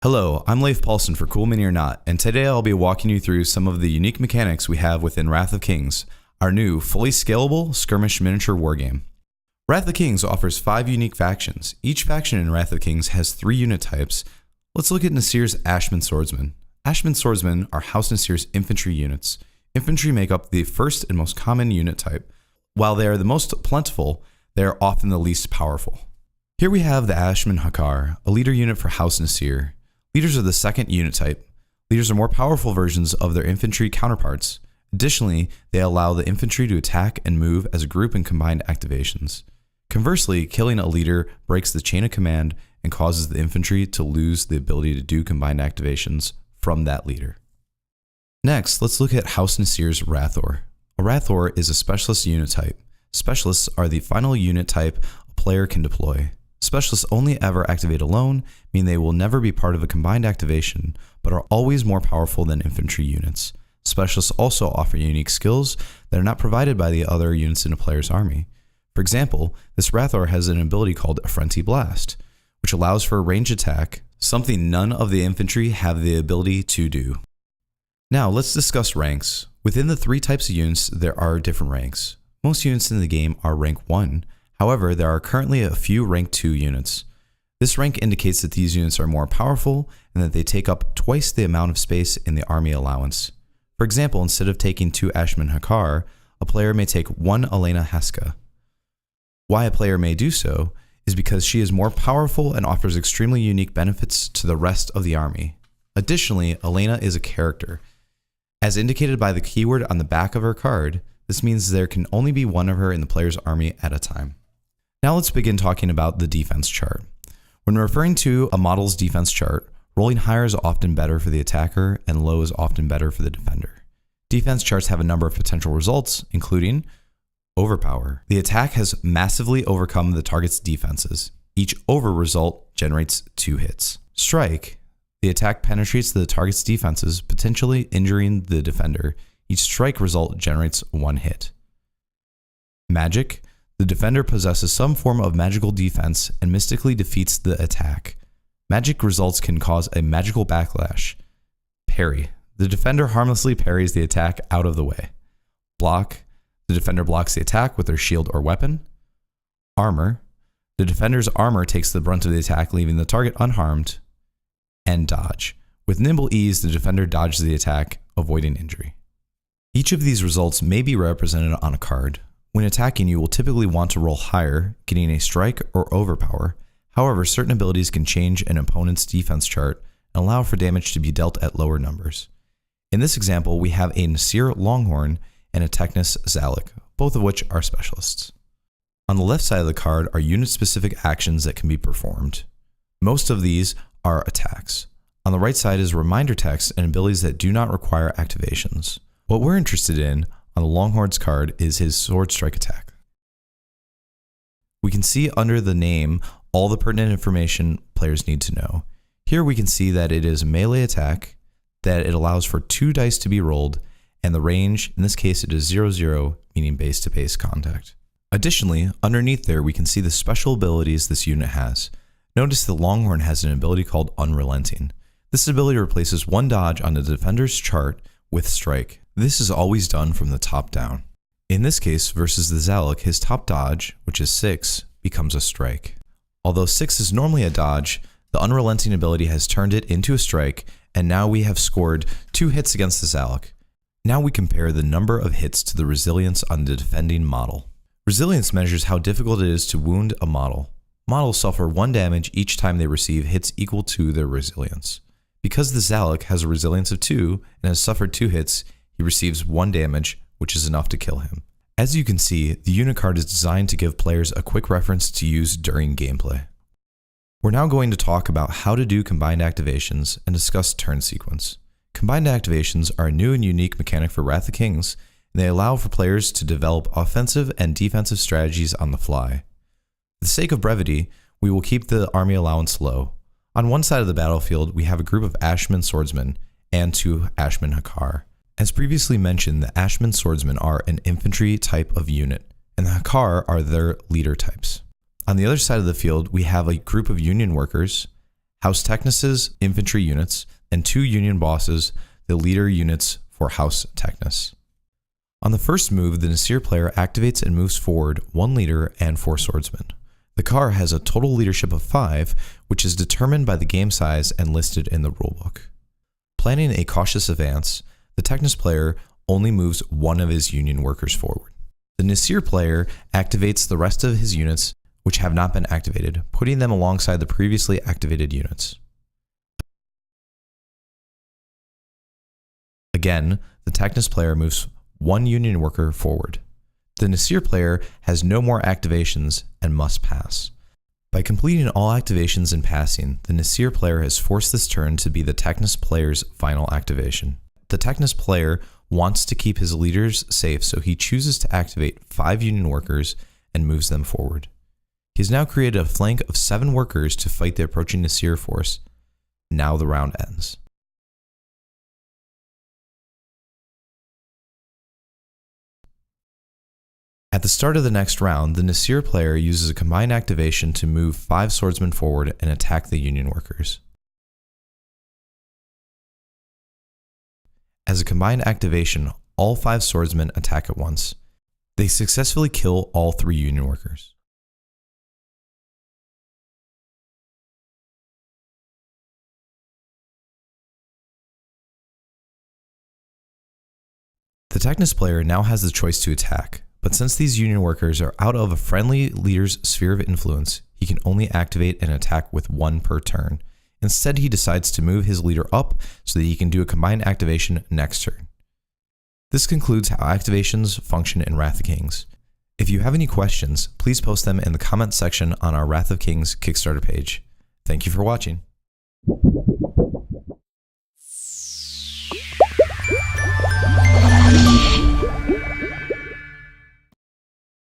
Hello, I'm Leif Paulson for cooolminiornot, and today I'll be walking you through some of the unique mechanics we have within Wrath of Kings, our new, fully scalable skirmish miniature wargame. Wrath of Kings offers 5 unique factions. Each faction in Wrath of Kings has 3 unit types. Let's look at Nasir's Ashman Swordsmen. Ashman Swordsmen are House Nasir's infantry units. Infantry make up the first and most common unit type. While they are the most plentiful, they are often the least powerful. Here we have the Ashman Hakar, a leader unit for House Nasir. Leaders are the second unit type. Leaders are more powerful versions of their infantry counterparts. Additionally, they allow the infantry to attack and move as a group in combined activations. Conversely, killing a leader breaks the chain of command and causes the infantry to lose the ability to do combined activations from that leader. Next, let's look at House Nasir's Rathor. A Rathor is a specialist unit type. Specialists are the final unit type a player can deploy. Specialists only ever activate alone, meaning they will never be part of a combined activation, but are always more powerful than infantry units. Specialists also offer unique skills that are not provided by the other units in a player's army. For example, this Rathor has an ability called Affronti Blast, which allows for a range attack, something none of the infantry have the ability to do. Now let's discuss ranks. Within the 3 types of units, there are different ranks. Most units in the game are rank 1. However, there are currently a few rank 2 units. This rank indicates that these units are more powerful and that they take up twice the amount of space in the army allowance. For example, instead of taking 2 Ashman Hakar, a player may take 1 Elena Heska. Why a player may do so is because she is more powerful and offers extremely unique benefits to the rest of the army. Additionally, Elena is a character. As indicated by the keyword on the back of her card, this means there can only be 1 of her in the player's army at a time. Now let's begin talking about the defense chart. When referring to a model's defense chart, rolling higher is often better for the attacker and low is often better for the defender. Defense charts have a number of potential results, including overpower. The attack has massively overcome the target's defenses. Each over result generates 2 hits. Strike. The attack penetrates the target's defenses, potentially injuring the defender. Each strike result generates 1 hit. Magic. The defender possesses some form of magical defense and mystically defeats the attack. Magic results can cause a magical backlash. Parry. The defender harmlessly parries the attack out of the way. Block. The defender blocks the attack with their shield or weapon. Armor. The defender's armor takes the brunt of the attack, leaving the target unharmed. And dodge. With nimble ease, the defender dodges the attack, avoiding injury. Each of these results may be represented on a card. When attacking, you will typically want to roll higher, getting a strike or overpower. However, certain abilities can change an opponent's defense chart and allow for damage to be dealt at lower numbers. In this example, we have a Nasir Longhorn and a Technus Zalek, both of which are specialists. On the left side of the card are unit-specific actions that can be performed. Most of these are attacks. On the right side is reminder text and abilities that do not require activations. What we're interested in on the Longhorn's card is his Sword Strike attack. We can see under the name all the pertinent information players need to know. Here we can see that it is a melee attack, that it allows for 2 dice to be rolled, and the range, in this case it is 0-0, meaning base-to-base contact. Additionally, underneath there we can see the special abilities this unit has. Notice the Longhorn has an ability called Unrelenting. This ability replaces 1 dodge on the defender's chart with strike. This is always done from the top down. In this case, versus the Zalek, his top dodge, which is 6, becomes a strike. Although 6 is normally a dodge, the Unrelenting ability has turned it into a strike, and now we have scored 2 hits against the Zalek. Now we compare the number of hits to the resilience on the defending model. Resilience measures how difficult it is to wound a model. Models suffer 1 damage each time they receive hits equal to their resilience. Because the Zalek has a resilience of 2 and has suffered 2 hits, he receives 1 damage, which is enough to kill him. As you can see, the unit card is designed to give players a quick reference to use during gameplay. We're now going to talk about how to do combined activations and discuss turn sequence. Combined activations are a new and unique mechanic for Wrath of Kings, and they allow for players to develop offensive and defensive strategies on the fly. For the sake of brevity, we will keep the army allowance low. On one side of the battlefield, we have a group of Ashman Swordsmen and 2 Ashman Hakar. As previously mentioned, the Ashman Swordsmen are an infantry type of unit, and the Hakar are their leader types. On the other side of the field, we have a group of Union workers, House Technuses, infantry units, and 2 Union bosses, the leader units for House Technus. On the first move, the Nasir player activates and moves forward 1 leader and 4 swordsmen. The car has a total leadership of 5, which is determined by the game size and listed in the rulebook. Planning a cautious advance, the Technus player only moves 1 of his Union workers forward. The Nasir player activates the rest of his units which have not been activated, putting them alongside the previously activated units. Again, the Technus player moves 1 Union worker forward. The Nasir player has no more activations and must pass. By completing all activations and passing, the Nasir player has forced this turn to be the Technus player's final activation. The Technus player wants to keep his leaders safe, so he chooses to activate 5 Union workers and moves them forward. He has now created a flank of 7 workers to fight the approaching Nasir force. Now the round ends. At the start of the next round, the Nasir player uses a combined activation to move 5 swordsmen forward and attack the Union workers. As a combined activation, all 5 swordsmen attack at once. They successfully kill all 3 Union workers. The Technus player now has the choice to attack, but since these Union workers are out of a friendly leader's sphere of influence, he can only activate and attack with 1 per turn. Instead, he decides to move his leader up so that he can do a combined activation next turn. This concludes how activations function in Wrath of Kings. If you have any questions, please post them in the comments section on our Wrath of Kings Kickstarter page. Thank you for watching.